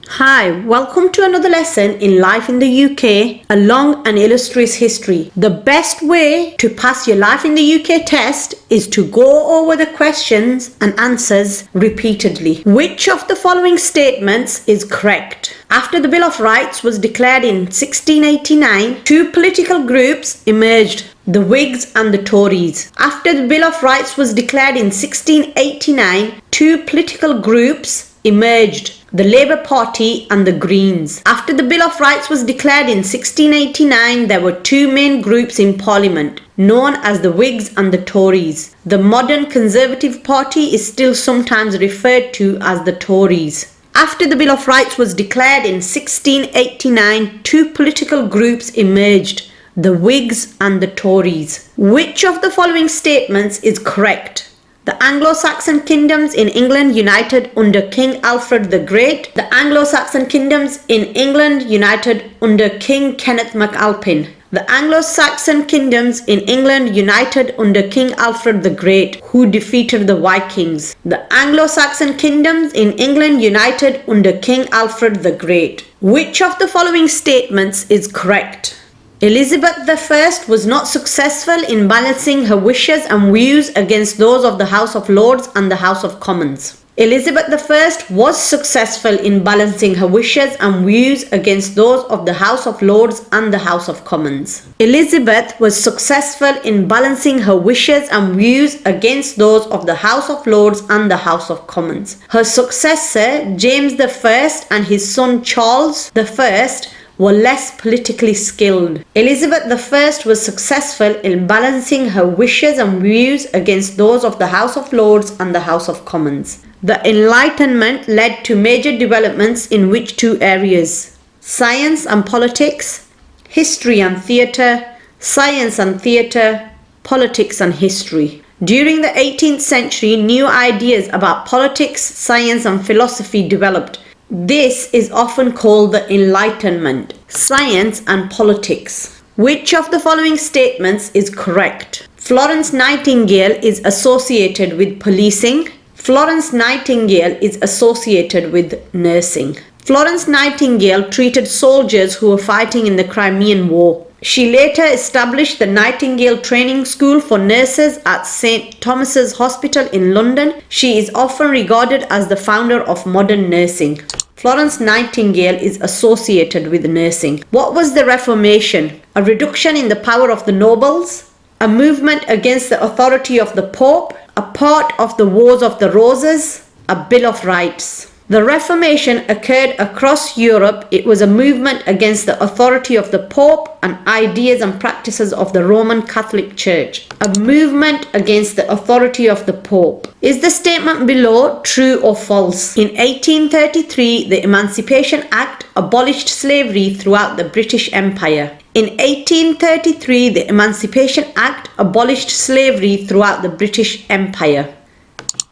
Hi, welcome to another lesson in Life in the UK, a long and illustrious history. The best way to pass your Life in the UK test is to go over the questions and answers repeatedly. Which of the following statements is correct? After the Bill of Rights was declared in 1689, two political groups emerged: the Whigs and the Tories. After the Bill of Rights was declared in 1689, two political groups emerged: the Labour Party and the Greens. After the Bill of Rights was declared in 1689, there were two main groups in Parliament, known as the Whigs and the Tories. The modern Conservative Party is still sometimes referred to as the Tories. After the Bill of Rights was declared in 1689, two political groups emerged: the Whigs and the Tories. Which of the following statements is correct? The Anglo-Saxon kingdoms in England united under King Alfred the Great. The Anglo-Saxon kingdoms in England united under King Kenneth MacAlpin. The Anglo-Saxon kingdoms in England united under King Alfred the Great, who defeated the Vikings. The Anglo-Saxon kingdoms in England united under King Alfred the Great. Which of the following statements is correct? Elizabeth I was not successful in balancing her wishes and views against those of the House of Lords and the House of Commons. Elizabeth I was successful in balancing her wishes and views against those of the House of Lords and the House of Commons. Elizabeth was successful in balancing her wishes and views against those of the House of Lords and the House of Commons. Her successor, James I, and his son Charles I were less politically skilled. Elizabeth I was successful in balancing her wishes and views against those of the House of Lords and the House of Commons. The Enlightenment led to major developments in which two areas? Science and politics, history and theatre, science and theatre, politics and history. During the 18th century, new ideas about politics, science and philosophy developed. This is often called the Enlightenment. Science and politics. Which of the following statements is correct? Florence Nightingale is associated with policing. Florence Nightingale is associated with nursing. Florence Nightingale treated soldiers who were fighting in the Crimean War. She later established the Nightingale Training School for Nurses at St. Thomas's Hospital in London. She is often regarded as the founder of modern nursing. Florence Nightingale is associated with nursing. What was the Reformation? A reduction in the power of the nobles? A movement against the authority of the Pope? A part of the Wars of the Roses? A Bill of Rights? The Reformation occurred across Europe. It was a movement against the authority of the Pope and ideas and practices of the Roman Catholic Church. A movement against the authority of the Pope. Is the statement below true or false? In 1833, the Emancipation Act abolished slavery throughout the British Empire. In 1833, the Emancipation Act abolished slavery throughout the British Empire.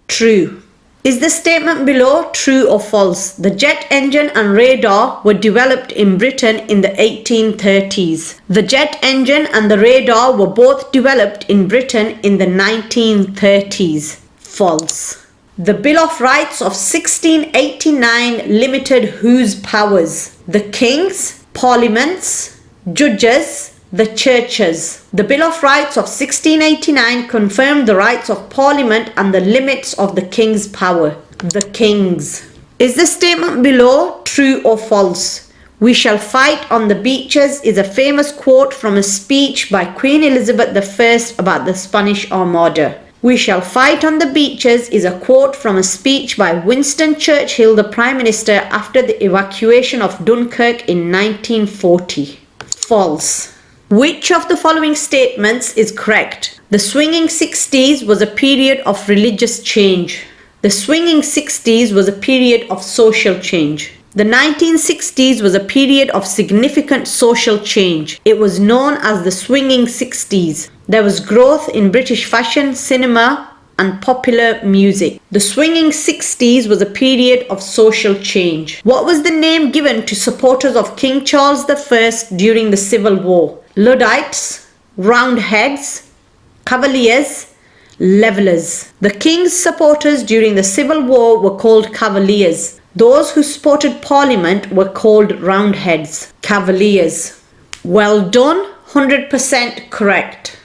True. Is the statement below true or false? The jet engine and radar were developed in Britain in the 1830s. The jet engine and the radar were both developed in Britain in the 1930s. False. The Bill of Rights of 1689 limited whose powers? The king's, parliaments, judges, the churches. The Bill of Rights of 1689 confirmed the rights of Parliament and the limits of the king's power. The king's. Is the statement below true or false? "We shall fight on the beaches" is a famous quote from a speech by Queen Elizabeth I about the Spanish Armada. "We shall fight on the beaches" is a quote from a speech by Winston Churchill, the Prime Minister, after the evacuation of Dunkirk in 1940. False. Which of the following statements is correct? The swinging 60s was a period of religious change. The swinging 60s was a period of social change. The 1960s was a period of significant social change. It was known as the swinging 60s. There was growth in British fashion, cinema, and popular music. The swinging 60s was a period of social change. What was the name given to supporters of King Charles I during the Civil War? Luddites, Roundheads, Cavaliers, Levellers. The king's supporters during the Civil War were called Cavaliers. Those who supported Parliament were called Roundheads, Cavaliers. Well done, 100% correct.